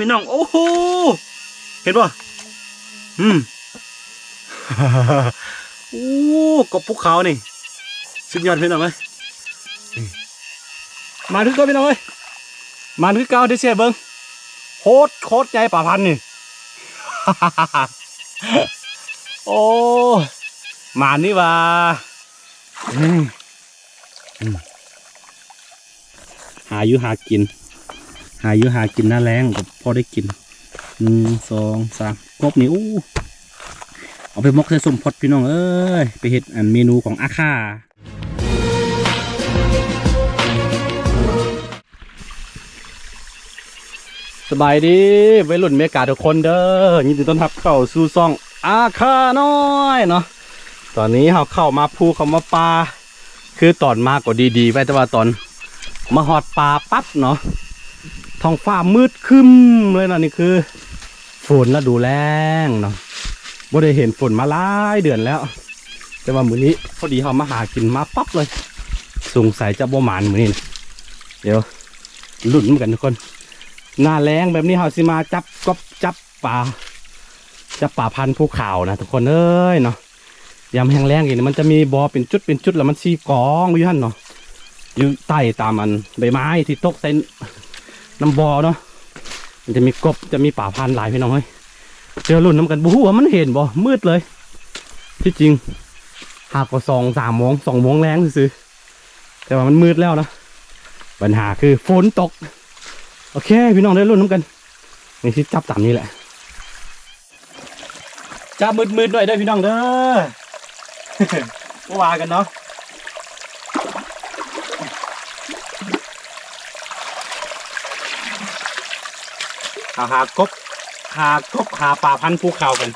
พี่น้องโอ้โหเห็นป่ะโอ้กบภูเขานี่สุดยอดพี่น้องเอ้ยมาถึงก็พี่น้องเอ้ยมาถึงเก้าที่เสียเบิ้งโคตรใหญ่ป่าพันนี่ โอ้มานี่ว่าหาอยู่หากินหน้าแรงก็พอได้กิน1 2 3กบนี่อู้เอาไปมกใส่ส้มพดพี่น้องเอ้ยไปเฮ็ดอันเมนูของอาค่าสบายดีวัยรุ่นเมกาทุกคนเด้อยินดีต้อนรับเข้าสู่ซ่องอาค่าน้อยเนาะตอนนี้เราเข้ามาภูเขามาปลาคือตอนมาก็ดีๆไว้แต่ว่าตอนมาหอดปลาปั๊บเนาะท้องฟ้ามืดครึ้มเลยนะนี่คือฝนแล้วดูแรงเนาะบ่ได้เห็นฝนมาหลายเดือนแล้วแต่ว่ามื้อนี้พอดีเขามาหากินมาปั๊บเลยสงสัยจะบ่หมานมื้อนี้เดี๋ยวลุ้นกันทุกคนหน้าแรงแบบนี้เขาสิมาจับปลาพันธุ์ภูเขานะทุกคนเอ้ยเนาะยามแห้งแล้งอย่างนี้มันจะมีบอเป็นจุดแล้วมันซีกองอยู่หั่นเนาะอยู่ใต้ตามอันใบไม้ที่ตกใส่น้ำบอเนาะมันจะมีกบจะมีป่าพันธุ์หลายพี่น้องเฮ้ยเจอรุ่นน้ำกันบู๊ว่ามันเห็นบ่มืดเลยที่จริงหากว่า2-3 โมง2 โมงแรงซื้อแต่ว่ามันมืดแล้วนะปัญหาคือฝนตกโอเคพี่น้องได้รุ่นน้ำกันนี่ที่จับตามนี้แหละจับมืดหน่อยได้พี่น้องเด้อ ว่ากันเนาะหากบหาป่าพันธุ์ภูเขากัน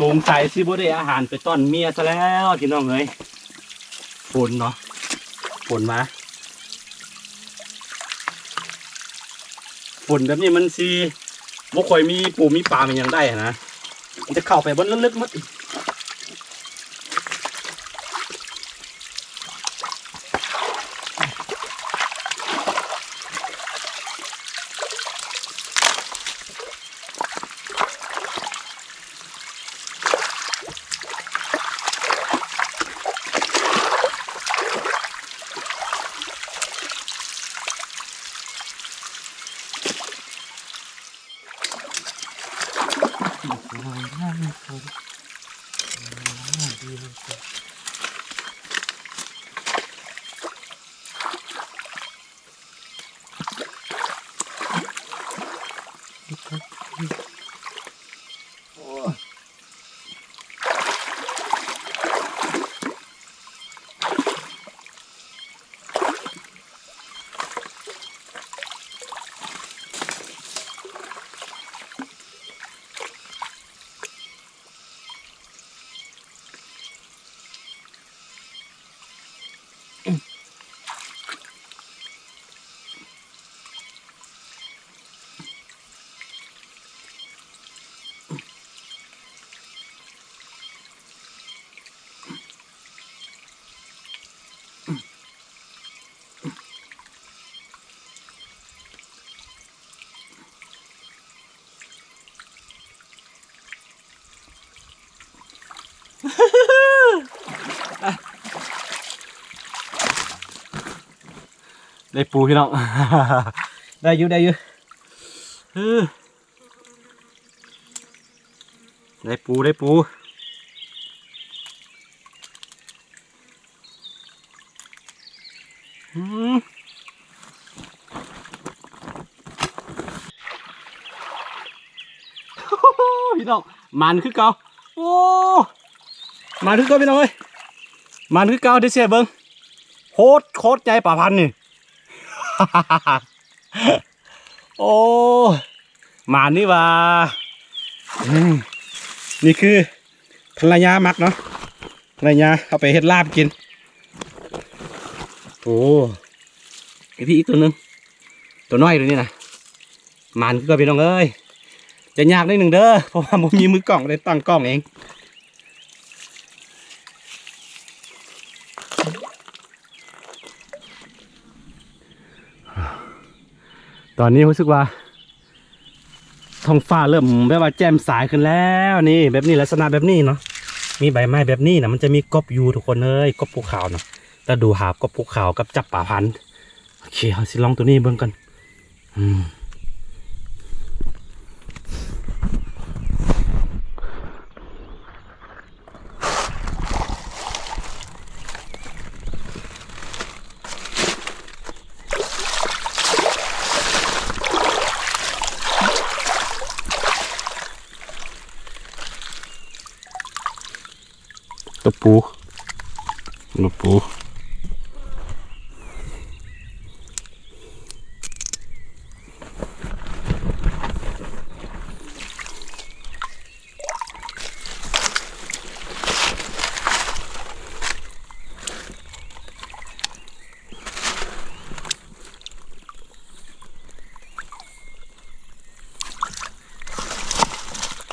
สงสัยสิบ่ได้อาหารไปต้อนเมียซะแล้วพี่น้องเอ้ยฝนเนาะฝนมาฝนแบบนี้มันสิบ่ค่อยมีปูมีปลามันยังได้นะมันจะเข้าไปบนลึกๆหมดได้ปูพี่น้อง ได้อยู่ได้ปูพี่น้องมันคือเก่าโอ้มันคือเก่าพี่น้องเอ้ยมันคือเก่าที่เสียเบิ้งโคตรใจป่าพันธุ์นี่ โอ้มานี่ว่านี่คือภรรยามักเนาะ อะไรเงี้ยเอาไปเฮ็ดลาบกินโอ้ไอพี่อีกตัวนึงตัวน้อยตัวนี้นะมันก็พี่น้องเอ้ยจะยากนิดหนึ่งเด้อเพราะว่าผมมีมือกล้องเลยตั้งกล้องเองตอนนี้รู้สึกว่าท้องฟ้าเริ่มแบบว่าแจ่มใสขึ้นแล้วนี่แบบนี้ลักษณะแบบนี้เนาะมีใบไม้แบบนี้นะมันจะมีกบอยู่ทุกคนเลยกบภูเขาเนาะแต่ดูหาบกบภูเขากับจับป่าพันธุ์โอเคเอาสิลองตัวนี้เบิ่งกันตัวปู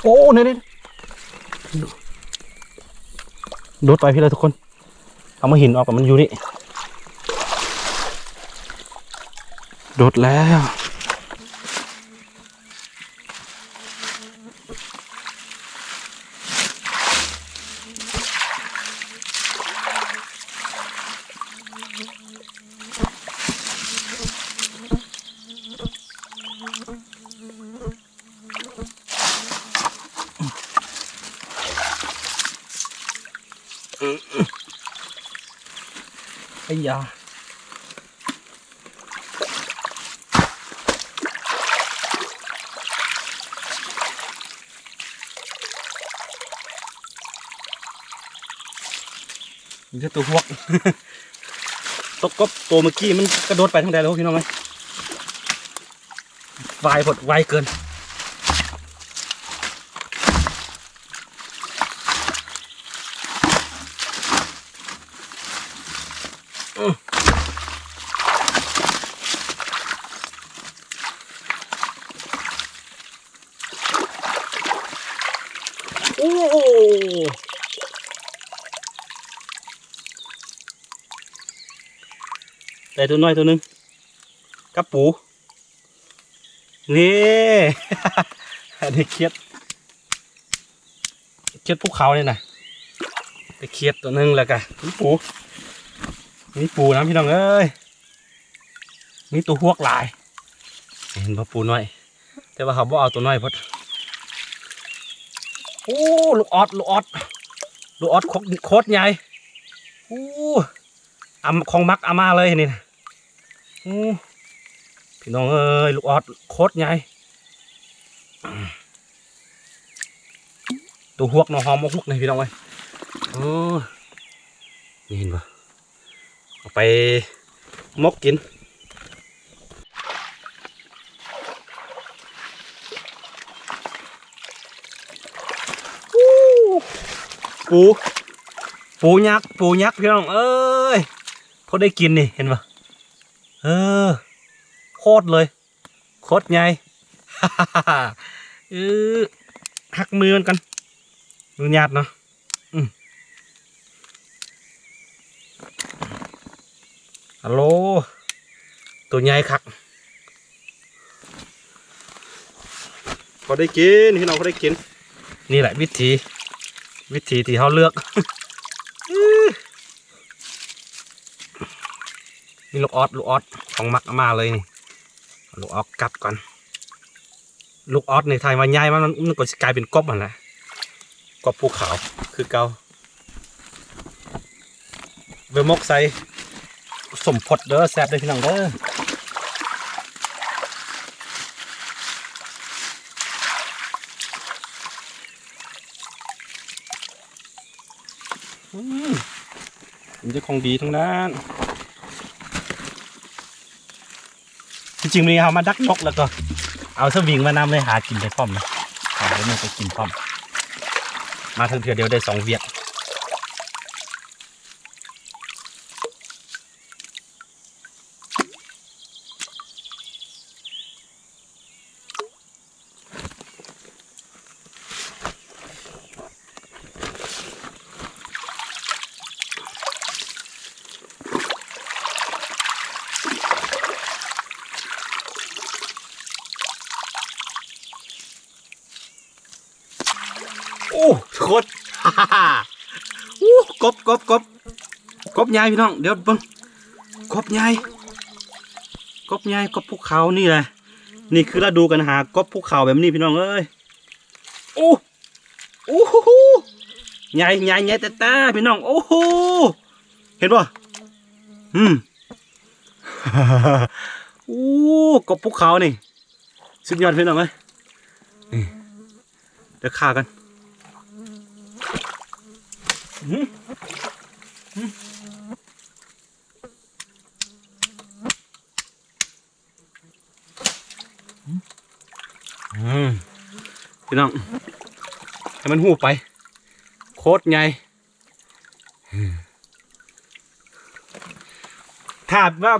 โอ้เนี่ยโดดไปพี่เลยทุกคนเอามาหินออกกับมันอยู่นี่โดดแล้วไอ้ยามันจะตัวพวก ตกกบตัวเมื่อกี้มันกระโดดไปทางใดแล้วพี่น้องไหมไวพดไวเกินโอ้แต่ตัวน้อยตัวนึงกับปูนี่ อันนี้เคียดภูเขาเลยนะไปเคียดตัวนึงแล้วกันนี่ปูนะพี่น้องเอ้ยมีตัวหวกลายเห็นป่ะปูน้อยแต่ว่าเขาบอกเอาตัวน้อยพอดโอ้ลูกออดโคตรใหญ่โอ้ของมักอามาเลยนี่นะพี่น้องเอ้ยลูกออดโคตรใหญ่ตัวหวกน้องหอมหวกเลยพี่น้องเอ้ยนี่เห็นป่ะเอาไปมกกินปูยักษ์พี่น้องเอ้ยพอได้กินนี่เห็นปะโคตรเลยโคตรใหญ่ หักมือมันกันมือหยาดเนาะฮัลโหลตัวใหญ่คักพอได้กินพี่น้องพอได้กินนี่แหละวิธีที่เขาเลือกนี่ลูกออดของมักมาเลยนี่ลูกออดกลับก่อนลูกออดในไทยมาใหญ่มันก็จะกลายเป็นกบมันแหละกบภูเขาคือเกาเบลมกใส่สมพดเด้อแซ่บได้พี่น้องเด้อมันจะของดีทั้งนั้นจริงๆมีเอามาดักนกแล้วก็เอาสวิงมานำเลยหากินได้พร้อมนะเดี๋ยวมันไปกินพร้อมมาทั้งเถื่อเดียวได้2 เวียด กบใหญ่พี่น้องเดี๋ยวเบิ่งกบใหญ่กบภูเขานี่แหละนี่คือเราดูกันหากบภูเขาแบบนี้พี่น้องเอ้ยโอ้โหใหญ่แต่ตาพี่น้องโอ้โหเห็นป่ะโอ้กบภูเขานี่สุดยอดพี่น้องเอ้ยนี่เดี๋ยวฆ่ากันพี่น้องให้มันหูไปโคตรใหญ่ถ้าว่า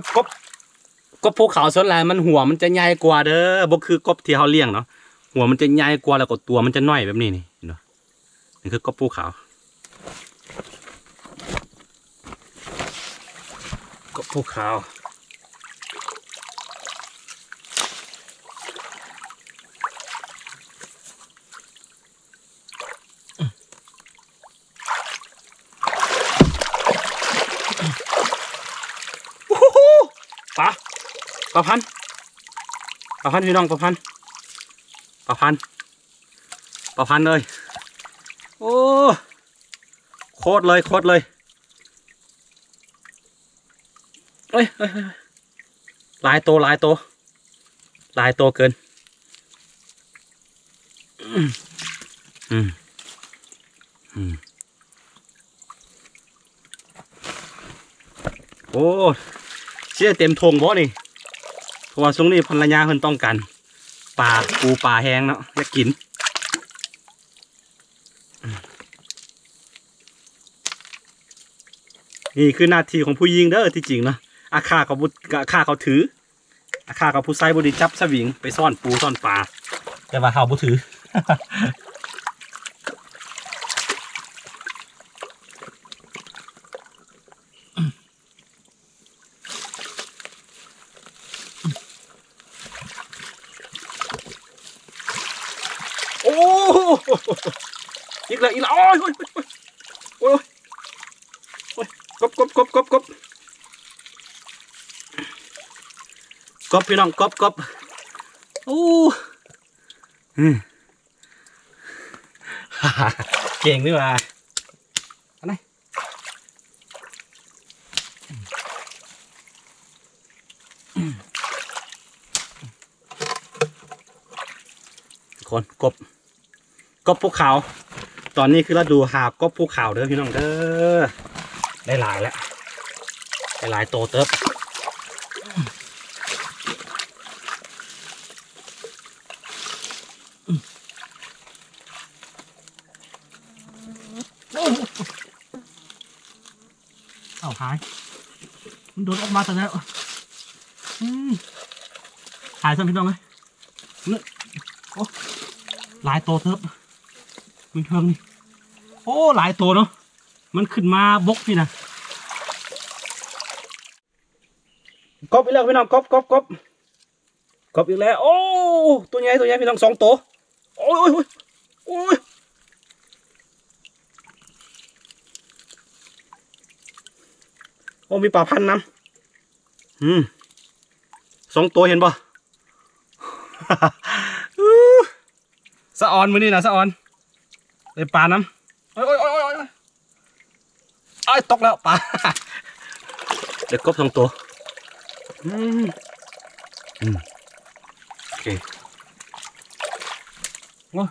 กบภูเขาส่วนใหญ่มันหัวมันจะใหญ่กว่าเด้อบ่คือกบที่เขาเลี้ยงเนาะหัวมันจะใหญ่กว่าแล้วก็ตัวมันจะน้อยแบบนี้นี่เห็นป่ะนี่คือกบภูเขากบภูเขาปลาพันพี่น้องปลาพันเลยโอ้โคตรเลยเอ้ยหลายตัวเกินโอ้เชี่ยเต็มทงบ่นี่เพราะว่าช่วงนี้ภรรยาเพิ่นต้องการปลาปูปลาแห้งเนาะอยากกินนี่คือหน้าที่ของผู้ยิงเด้อที่จริงเนาะอาฆาเขาถืออาฆาเขาผู้ใส่บไดีจับสวิงไปซ่อนปูซ่อนปลาแต่ว่าเขาบ่ถือ โอ้อีกแล้วโอ้ยกบพี่น้องกบโอ้เก่งนี่ว่าอันไหนคนกบภูเขาตอนนี้คือเราดูหากบภูเขาเด้อพี่น้องเด้อได้หลายแล้วได้หลายโตเติบเอาหายมันโดนออกมาแต่แล้วหายซ้ำพี่น้องไหมเนี่ยโอ้หลายโตเติบมันเทิงนี่โอ้หลายตัวเนาะมันขึ้นมาบกพี่นะกบอีกแล้วพี่น้องกบอีกแล้วโอ้ตัวใหญ่พี่น้อง2 ตัวโอ้ยโอ้มีปลาพันน้ำ2 ตัวเห็นป่ะ สะออนมือนี่นะสะออนเลยปลาน้ำโอ้ยตกแล้วปลาเด็กกบ2 ตัวโอเคว้า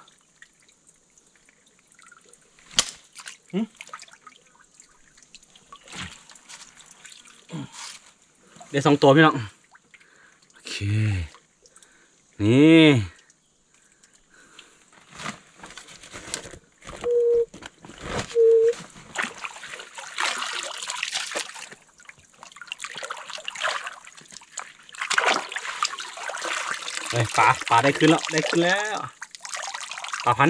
เดี๋ยว2 ตัวพี่น้องโอเคนี่ปลาได้ขึ้นแล้วปลาพัน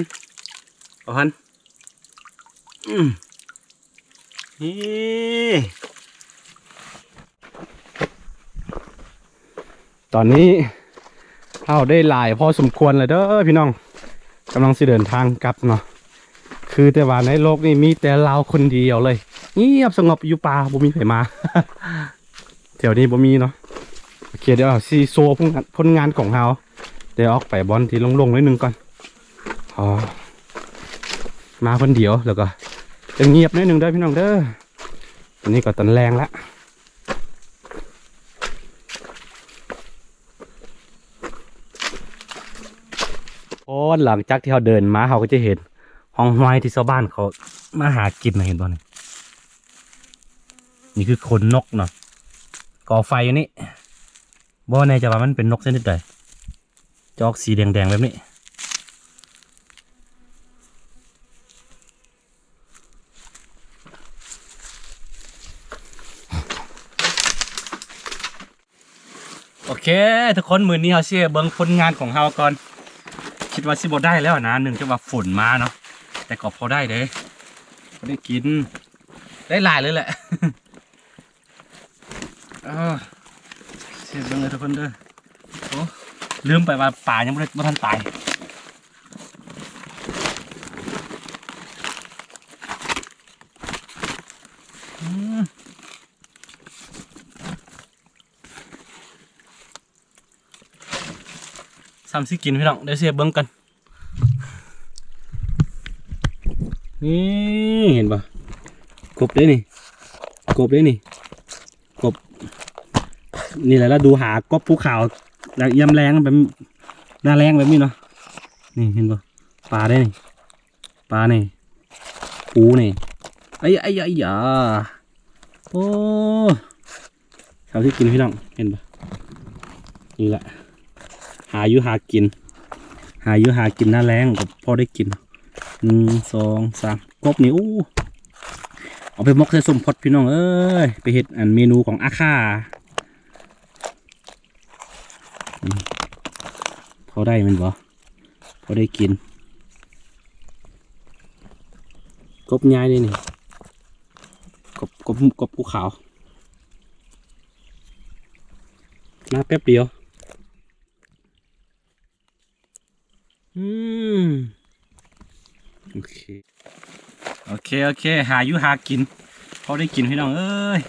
นี่ตอนนี้เอาได้หลายพอสมควรเลยเด้อพี่น้องกำลังสิเดินทางกลับเนาะคือแต่ว่าในโลกนี้มีแต่เราคนเดียวเลย เงียบสงบอยู่ป่าบ่มีใครมา แถวนี้บ่มีเนาะโอเคเดี๋ยวเอาซีโซผลงานของเราเดี๋ยวออกไปบอลที่ลงๆนิดนึงก่อนอ๋อมาคนเดียวแล้วก็จะเงียบนิดนึงได้พี่น้องเด้อตอนนี้ก็ตอนแรงละโอ้หลังจากที่เราเดินมาเราก็จะเห็นห้องห้อยที่ชาวบ้านเขามาหากินนะเห็นบ่นี่นี่คือขนนกเนาะก่อไฟอยู่นี่บ่แน่ใจว่ามันเป็นนกชนิดใดจะออกสีแดงๆแบบนี้โอเคทุกคนมื้อนี้เราเชื่อเบิ่งผลงานของเราก่อนคิดว่าสิบ่ได้แล้วนะหนึ่งจะว่าฝนมาเนาะแต่ก็พอได้เด้พอได้กินได้หลายเลยแหละ เชื่อเบิ่งเลยทุกคนเด้อโอ้ลืมไปว่าป่ายังไม่ทันตายซ้ำสิกินพี่น้องเดี๋ยวเสียเบิ้งกันนี่เห็นปะกบได้นี่กบได้นี่กบนี่แหละเราดูหากบภูเขาแล้วยำแรงแบบหน้าแรงแบบนี้เนาะนี่เห็นปะปลาได้นี่ปลานี่ปูนี่ไอ้ยาโอ้ซ้ำสิกินพี่น้องเห็นปะนี่แหละหาอยู่หากินหน้าแรงก็พอได้กิน1 2 3กบนี่อู้เอาไปมกใส่ส้มพดพี่น้องเอ้ยไปเฮ็ดอันเมนูของอาค่าพอได้มันบ่พอได้กินกบยายนี่กบภูเขามาแป๊บเดียวโอเคหาอยู่หากินพอได้กินพี่น้องเอ้ย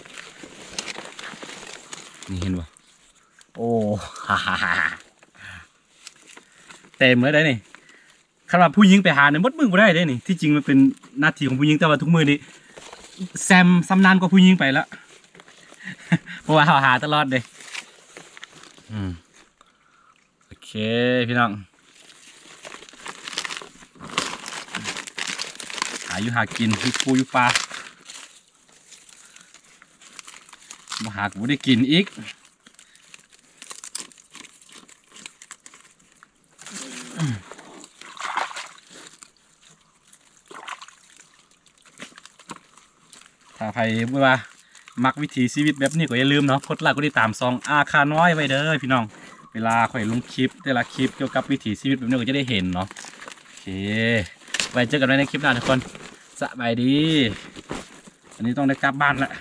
นี่เห็นป่ะโอ้ฮ่าเต็มเลยได้นี่ขนาดผู้หญิงไปหาเนี่ยมดมือบ่ได้ได้นี่ที่จริงมันเป็นหน้าที่ของผู้หญิงแต่ว่าทุกมือนี่แซมซ้ำนานกว่าผู้หญิงไปแล้วเพราะว่าหาตลอดเลยโอเคพี่น้องหาอยู่หากินอยู่ปูอยู่ปลามาหากูได้กินอีกถ้าใครว่ามักวิถีชีวิตแบบนี้ก็อย่าลืมเนาะกดไลค์กดติดตามซองอาคาน้อยไว้เด้อพี่น้องเวลาค่อยลงคลิปแต่ละคลิปเกี่ยวกับวิถีชีวิตแบบนี้ก็จะได้เห็นเนาะโอเคไว้เจอกันในคลิปหน้าทุกคนสบายดีอันนี้ต้องได้กลับบ้านแล้ว